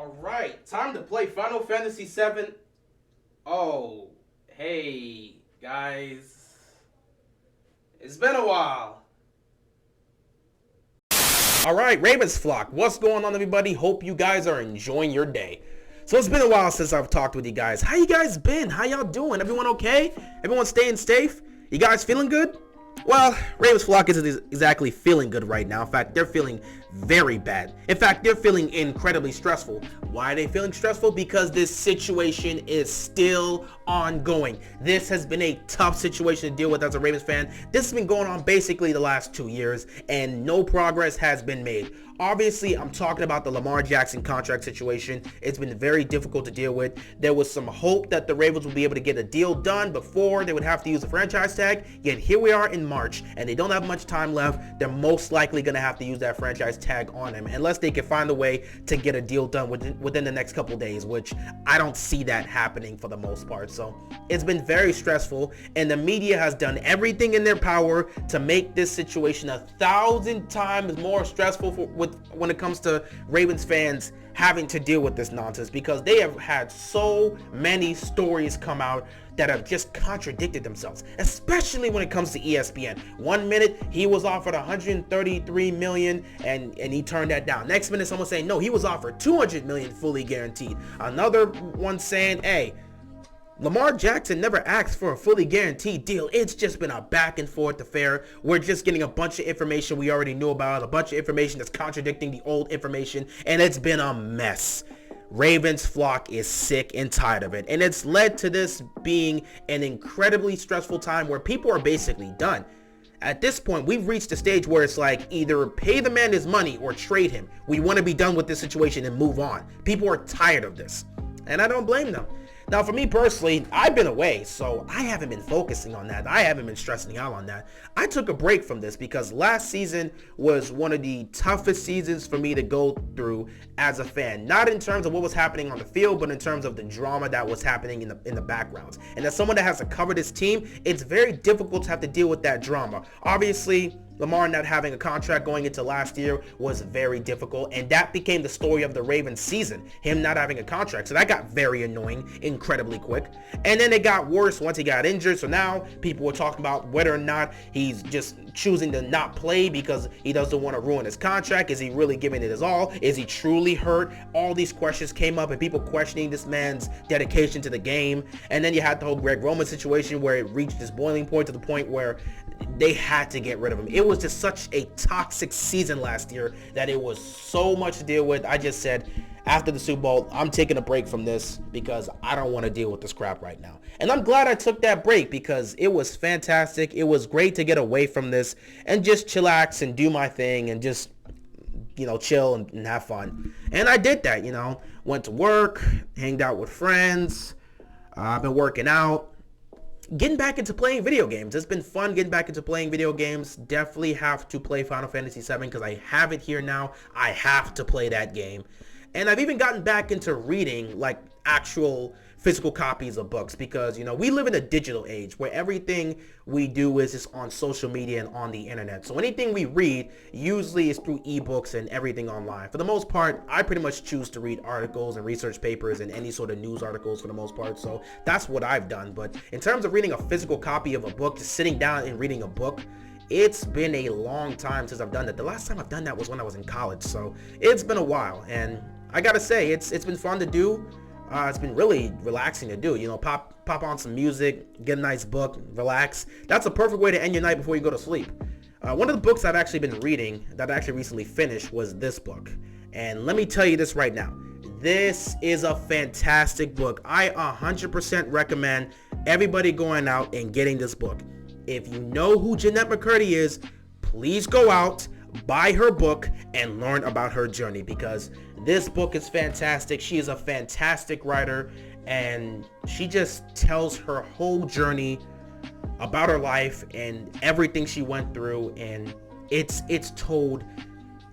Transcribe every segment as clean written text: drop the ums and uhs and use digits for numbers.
Alright, time to play Final Fantasy VII. Oh, hey, guys. It's been a while. Alright, Ravens flock, what's going on, everybody? Hope you guys are enjoying your day. So it's been a while since I've talked with you guys. How you guys been? How y'all doing? Everyone okay? Everyone staying safe? You guys feeling good? Well, Ravens flock isn't exactly feeling good right now. In fact, they're feeling very bad. In fact, they're feeling incredibly stressful. Why are they feeling stressful? Because this situation is still ongoing. This has been a tough situation to deal with as a Ravens fan. This has been going on basically the last 2 years, and no progress has been made. Obviously, I'm talking about the Lamar Jackson contract situation. It's been very difficult to deal with. There was some hope that the Ravens would be able to get a deal done before they would have to use the franchise tag. Yet here we are in March, and they don't have much time left. They're most likely going to have to use that franchise tag on him unless they can find a way to get a deal done within the next couple days, which I don't see that happening for the most part. So it's been very stressful, and the media has done everything in their power to make this situation 1,000 times more stressful when it comes to Ravens fans having to deal with this nonsense, because they have had so many stories come out that have just contradicted themselves, especially when it comes to ESPN. 1 minute he was offered 133 million and he turned that down. Next minute someone saying no, he was offered 200 million fully guaranteed. Another one saying, hey, Lamar Jackson never asked for a fully guaranteed deal. It's just been a back and forth affair. We're just getting a bunch of information we already knew about, a bunch of information that's contradicting the old information, and it's been a mess. Ravens flock is sick and tired of it, and it's led to this being an incredibly stressful time where people are basically done. At this point, we've reached a stage where it's like either pay the man his money or trade him. We want to be done with this situation and move on. People are tired of this, and I don't blame them. Now, for me personally, I've been away, so I haven't been focusing on that. I haven't been stressing out on that. I took a break from this because last season was one of the toughest seasons for me to go through as a fan. Not in terms of what was happening on the field, but in terms of the drama that was happening in the backgrounds. And as someone that has to cover this team, it's very difficult to have to deal with that drama. Obviously, Lamar not having a contract going into last year was very difficult, and that became the story of the Ravens season, him not having a contract. So that got very annoying incredibly quick. And then it got worse once he got injured. So now people were talking about whether or not he's just choosing to not play because he doesn't want to ruin his contract. Is he really giving it his all? Is he truly hurt? All these questions came up, and people questioning this man's dedication to the game. And then you had the whole Greg Roman situation where it reached this boiling point to the point where they had to get rid of him. It was just such a toxic season last year that it was so much to deal with. I just said after the Super Bowl, I'm taking a break from this because I don't want to deal with this crap right now. And I'm glad I took that break because it was fantastic. It was great to get away from this and just chillax and do my thing and just, chill and have fun. And I did that, went to work, hanged out with friends. I've been working out. Getting back into playing video games. It's been fun getting back into playing video games. Definitely have to play Final Fantasy VII because I have it here now. I have to play that game. And I've even gotten back into reading like actual physical copies of books because, we live in a digital age where everything we do is just on social media and on the internet. So anything we read usually is through ebooks and everything online. For the most part, I pretty much choose to read articles and research papers and any sort of news articles for the most part. So that's what I've done. But in terms of reading a physical copy of a book, just sitting down and reading a book, it's been a long time since I've done that. The last time I've done that was when I was in college. So it's been a while. And I gotta say, it's been fun to do. It's been really relaxing to do. Pop on some music, get a nice book, relax. That's a perfect way to end your night before you go to sleep. One of the books I've actually been reading that I actually recently finished was this book. And let me tell you this right now. This is a fantastic book. I 100% recommend everybody going out and getting this book. If you know who Jeanette McCurdy is, please go out, buy her book, and learn about her journey because this book is fantastic. She is a fantastic writer, and she just tells her whole journey about her life and everything she went through, and it's told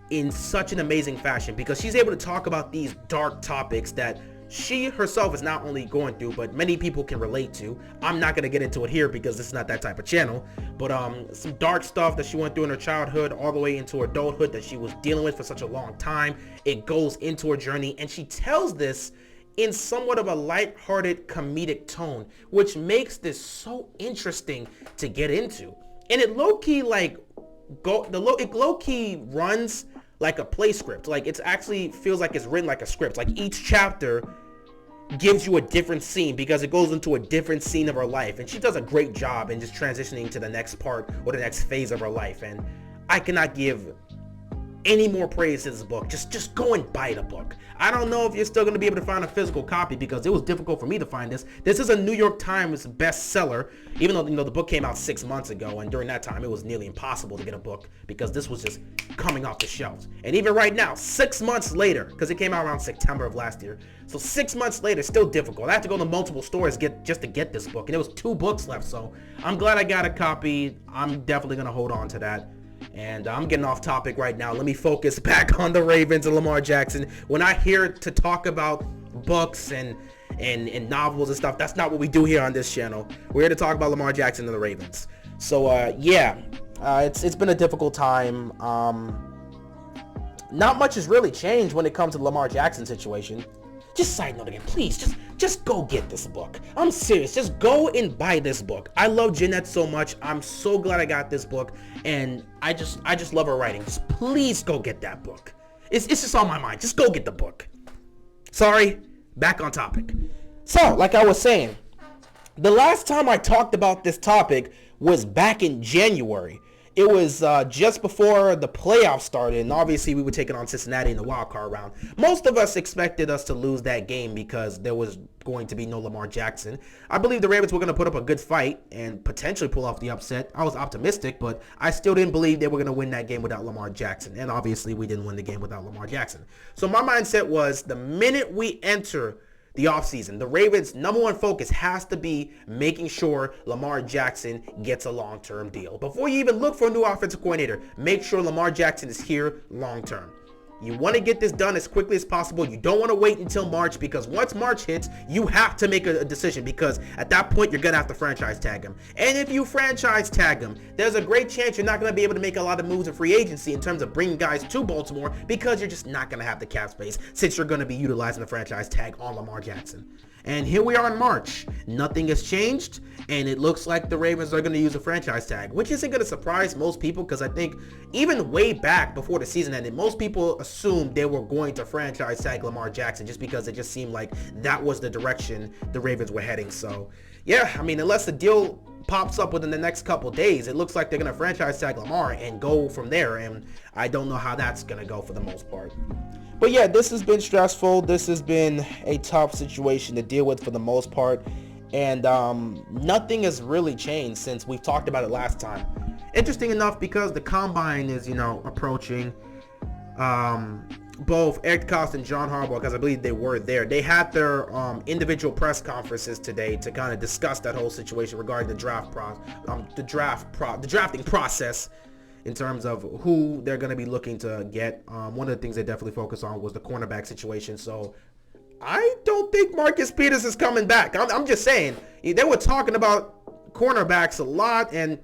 in such an amazing fashion because she's able to talk about these dark topics that she herself is not only going through, but many people can relate to. I'm not going to get into it here because this is not that type of channel, but some dark stuff that she went through in her childhood all the way into adulthood that she was dealing with for such a long time. It goes into her journey, and she tells this in somewhat of a lighthearted comedic tone, which makes this so interesting to get into. And it low-key it low-key runs like a play script. Like, it's actually feels like it's written like a script. Like, each chapter gives you a different scene because it goes into a different scene of her life, and she does a great job in just transitioning to the next part or the next phase of her life. And I cannot give any more praise to this book. Just go and buy the book. I don't know if you're still going to be able to find a physical copy because it was difficult for me to find this. This is a New York Times bestseller, even though, the book came out 6 months ago, and during that time it was nearly impossible to get a book because this was just coming off the shelves. And even right now, 6 months later, because it came out around September of last year, so 6 months later, still difficult. I had to go to multiple stores just to get this book, and there was 2 books left, so I'm glad I got a copy. I'm definitely going to hold on to that. And I'm getting off topic right now. Let me focus back on the Ravens and Lamar Jackson. When I hear to talk about books and novels and stuff, that's not what we do here on this channel. We're here to talk about Lamar Jackson and the Ravens. So it's been a difficult time. Not much has really changed when it comes to the Lamar Jackson situation. Just side note again, please, just go get this book. I'm serious, just go and buy this book. I love Jeanette so much. I'm so glad I got this book, and I just love her writing. Just please go get that book. It's just on my mind. Just go get the book. Sorry, back on topic. So, like I was saying, the last time I talked about this topic was back in January. It was just before the playoffs started, and obviously we were taking on Cincinnati in the wild card round. Most of us expected us to lose that game because there was going to be no Lamar Jackson. I believe the Ravens were going to put up a good fight and potentially pull off the upset. I was optimistic, but I still didn't believe they were going to win that game without Lamar Jackson, and obviously we didn't win the game without Lamar Jackson. So my mindset was the minute we enter the offseason, the Ravens' number one focus has to be making sure Lamar Jackson gets a long-term deal. Before you even look for a new offensive coordinator, make sure Lamar Jackson is here long-term. You want to get this done as quickly as possible. You don't want to wait until March, because once March hits, you have to make a decision, because at that point, you're going to have to franchise tag him. And if you franchise tag him, there's a great chance you're not going to be able to make a lot of moves in free agency in terms of bringing guys to Baltimore, because you're just not going to have the cap space since you're going to be utilizing the franchise tag on Lamar Jackson. And here we are in March. Nothing has changed, and it looks like the Ravens are going to use a franchise tag, which isn't going to surprise most people, because I think even way back before the season ended, most people assumed they were going to franchise tag Lamar Jackson just because it just seemed like that was the direction the Ravens were heading. So, yeah, I mean, unless the deal pops up within the next couple days, it looks like they're going to franchise tag Lamar and go from there, and I don't know how that's going to go for the most part. But yeah, this has been stressful. This has been a tough situation to deal with for the most part. And nothing has really changed since we've talked about it last time. Interesting enough, because the combine is, approaching. Both Eric DeCosta and John Harbaugh, because I believe they were there, they had their individual press conferences today to kind of discuss that whole situation regarding the drafting process, in terms of who they're going to be looking to get. One of the things they definitely focused on was the cornerback situation. So I don't think Marcus Peters is coming back. I'm just saying, they were talking about cornerbacks a lot, and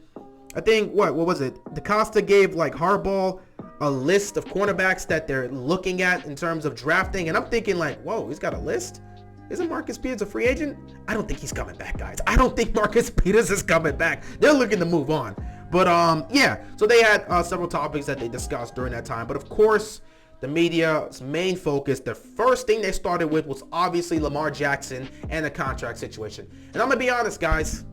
I think, what was it? DeCosta gave like Harbaugh a list of cornerbacks that they're looking at in terms of drafting, and I'm thinking like, whoa, he's got a list? Isn't Marcus Peters a free agent? I don't think he's coming back, guys. I don't think Marcus Peters is coming back. They're looking to move on. But yeah, so they had several topics that they discussed during that time. But of course, the media's main focus, the first thing they started with was obviously Lamar Jackson and the contract situation. And I'm going to be honest, guys.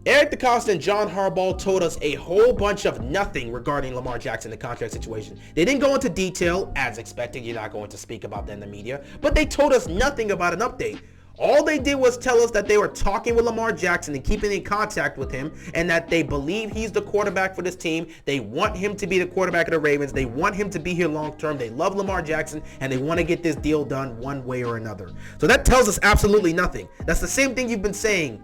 Eric DeCosta and John Harbaugh told us a whole bunch of nothing regarding Lamar Jackson, the contract situation. They didn't go into detail, as expected. You're not going to speak about that in the media. But they told us nothing about an update. All they did was tell us that they were talking with Lamar Jackson and keeping in contact with him, and that they believe he's the quarterback for this team. They want him to be the quarterback of the Ravens. They want him to be here long term. They love Lamar Jackson, and they want to get this deal done one way or another. So that tells us absolutely nothing. That's the same thing you've been saying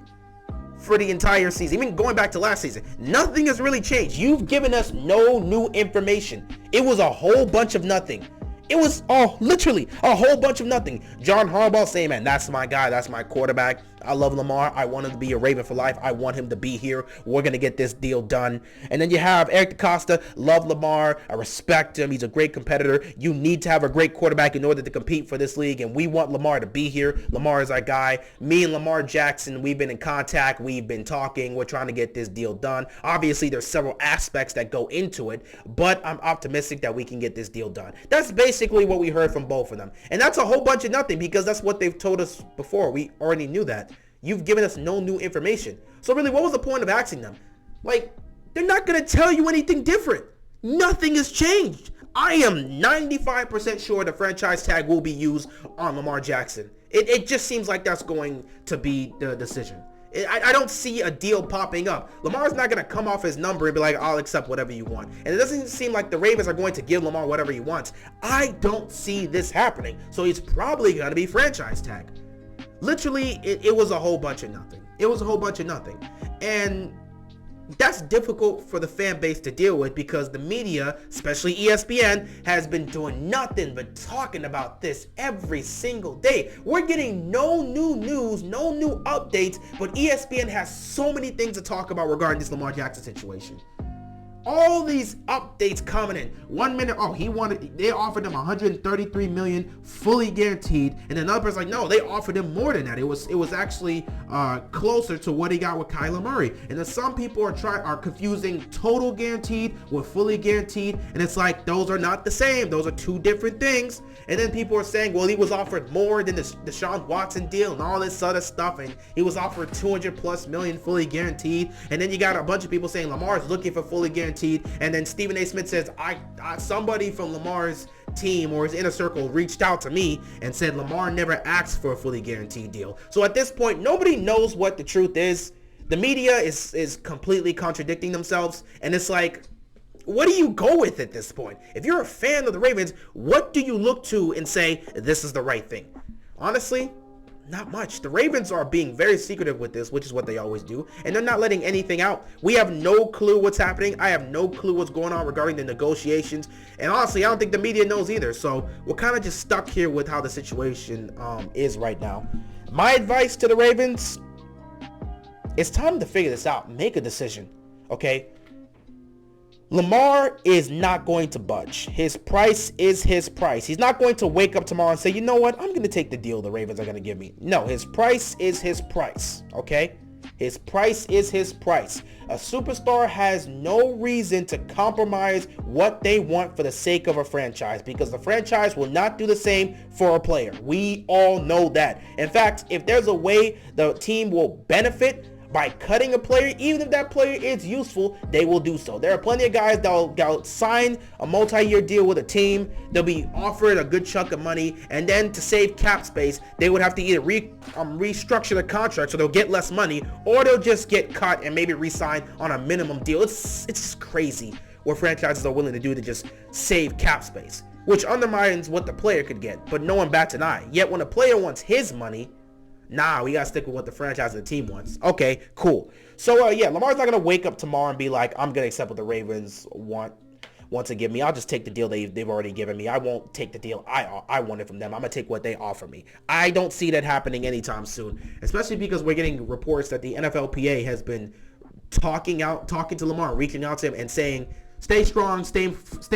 for the entire season, even going back to last season. Nothing has really changed. You've given us no new information. It was a whole bunch of nothing. It was literally a whole bunch of nothing. John Harbaugh saying, man, that's my guy. That's my quarterback. I love Lamar. I want him to be a Raven for life. I want him to be here. We're going to get this deal done. And then you have Eric DeCosta. Love Lamar. I respect him. He's a great competitor. You need to have a great quarterback in order to compete for this league. And we want Lamar to be here. Lamar is our guy. Me and Lamar Jackson, we've been in contact. We've been talking. We're trying to get this deal done. Obviously, there's several aspects that go into it. But I'm optimistic that we can get this deal done. That's basically what we heard from both of them. And that's a whole bunch of nothing because that's what they've told us before. We already knew that. You've given us no new information. So really, what was the point of asking them? Like, they're not going to tell you anything different. Nothing has changed. I am 95% sure the franchise tag will be used on Lamar Jackson. It just seems like that's going to be the decision. I don't see a deal popping up. Lamar's not going to come off his number and be like, I'll accept whatever you want. And it doesn't seem like the Ravens are going to give Lamar whatever he wants. I don't see this happening. So he's probably going to be franchise tag. Literally, it was a whole bunch of nothing. It was a whole bunch of nothing. And that's difficult for the fan base to deal with because the media, especially ESPN, has been doing nothing but talking about this every single day. We're getting no new news, no new updates, but ESPN has so many things to talk about regarding this Lamar Jackson situation. All these updates coming in. 1 minute, they offered him $133 million fully guaranteed, and another person's like, no, they offered him more than that. It was actually closer to what he got with Kyler Murray. And then some people are confusing total guaranteed with fully guaranteed, and it's like those are not the same. Those are two different things. And then people are saying, well, he was offered more than the Deshaun Watson deal and all this other stuff, and he was offered $200+ million fully guaranteed. And then you got a bunch of people saying Lamar is looking for fully guaranteed. And then Stephen A. Smith says, somebody from Lamar's team or his inner circle reached out to me and said Lamar never asked for a fully guaranteed deal. So at this point, nobody knows what the truth is. The media is completely contradicting themselves. And it's like, what do you go with at this point? If you're a fan of the Ravens, what do you look to and say, this is the right thing? Honestly, not much. The Ravens are being very secretive with this, which is what they always do, and they're not letting anything out. We have no clue what's happening. I have no clue what's going on regarding the negotiations, and honestly, I don't think the media knows either, so we're kind of just stuck here with how the situation is right now. My advice to the Ravens, it's time to figure this out. Make a decision, okay? Lamar is not going to budge. His price is his price. He's not going to wake up tomorrow and say, you know what, I'm going to take the deal the Ravens are going to give me. No, his price is his price, okay? His price is his price. A superstar has no reason to compromise what they want for the sake of a franchise because the franchise will not do the same for a player. We all know that. In fact, if there's a way the team will benefit by cutting a player, even if that player is useful, they will do so. There are plenty of guys that'll sign a multi-year deal with a team. They'll be offered a good chunk of money, and then to save cap space, they would have to either restructure the contract so they'll get less money, or they'll just get cut and maybe re-sign on a minimum deal. It's just crazy what franchises are willing to do to just save cap space, which undermines what the player could get, but no one bats an eye. Yet when a player wants his money, nah, we gotta stick with what the franchise and the team wants. Okay, cool. So yeah, Lamar's not gonna wake up tomorrow and be like, I'm gonna accept what the Ravens want to give me. I'll just take the deal they've already given me. I won't take the deal I wanted from them. I'm gonna take what they offer me. I don't see that happening anytime soon, especially because we're getting reports that the NFLPA has been talking to Lamar, reaching out to him and saying, stay strong, stay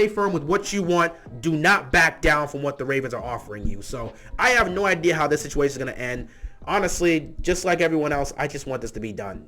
firm with what you want. Do not back down from what the Ravens are offering you. So I have no idea how this situation is gonna end. Honestly, just like everyone else, I just want this to be done,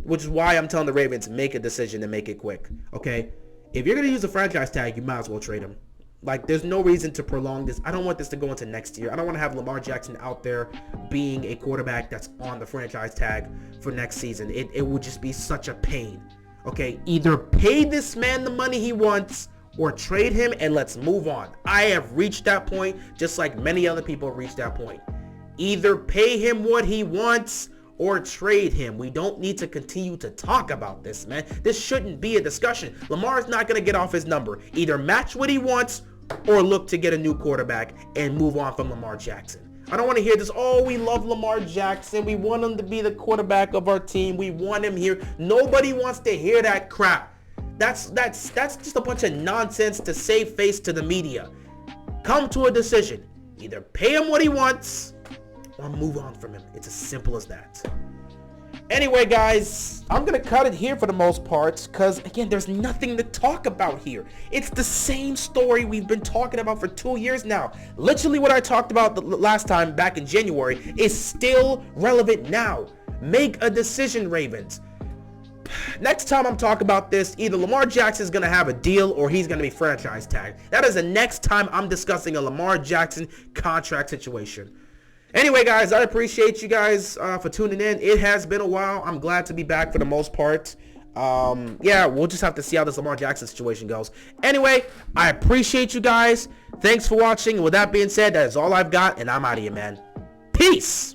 which is why I'm telling the Ravens, make a decision and make it quick, okay? If you're going to use a franchise tag, you might as well trade him. Like, there's no reason to prolong this. I don't want this to go into next year. I don't want to have Lamar Jackson out there being a quarterback that's on the franchise tag for next season. It would just be such a pain, okay? Either pay this man the money he wants or trade him and let's move on. I have reached that point just like many other people have reached that point. Either pay him what he wants or trade him. We don't need to continue to talk about this, man. This shouldn't be a discussion. Lamar's not going to get off his number. Either match what he wants or look to get a new quarterback and move on from Lamar Jackson. I don't want to hear this, oh, we love Lamar Jackson. We want him to be the quarterback of our team. We want him here. Nobody wants to hear that crap. That's just a bunch of nonsense to save face to the media. come to a decision. Either pay him what he wants or move on from him. It's as simple as that. Anyway, guys, I'm going to cut it here for the most part because, again, there's nothing to talk about here. It's the same story we've been talking about for 2 years now. Literally what I talked about the last time back in January is still relevant now. Make a decision, Ravens. Next time I'm talking about this, either Lamar Jackson is going to have a deal or he's going to be franchise tagged. That is the next time I'm discussing a Lamar Jackson contract situation. Anyway, guys, I appreciate you guys for tuning in. It has been a while. I'm glad to be back for the most part. Yeah, we'll just have to see how this Lamar Jackson situation goes. Anyway, I appreciate you guys. Thanks for watching. And with that being said, that is all I've got, and I'm out of here, man. Peace!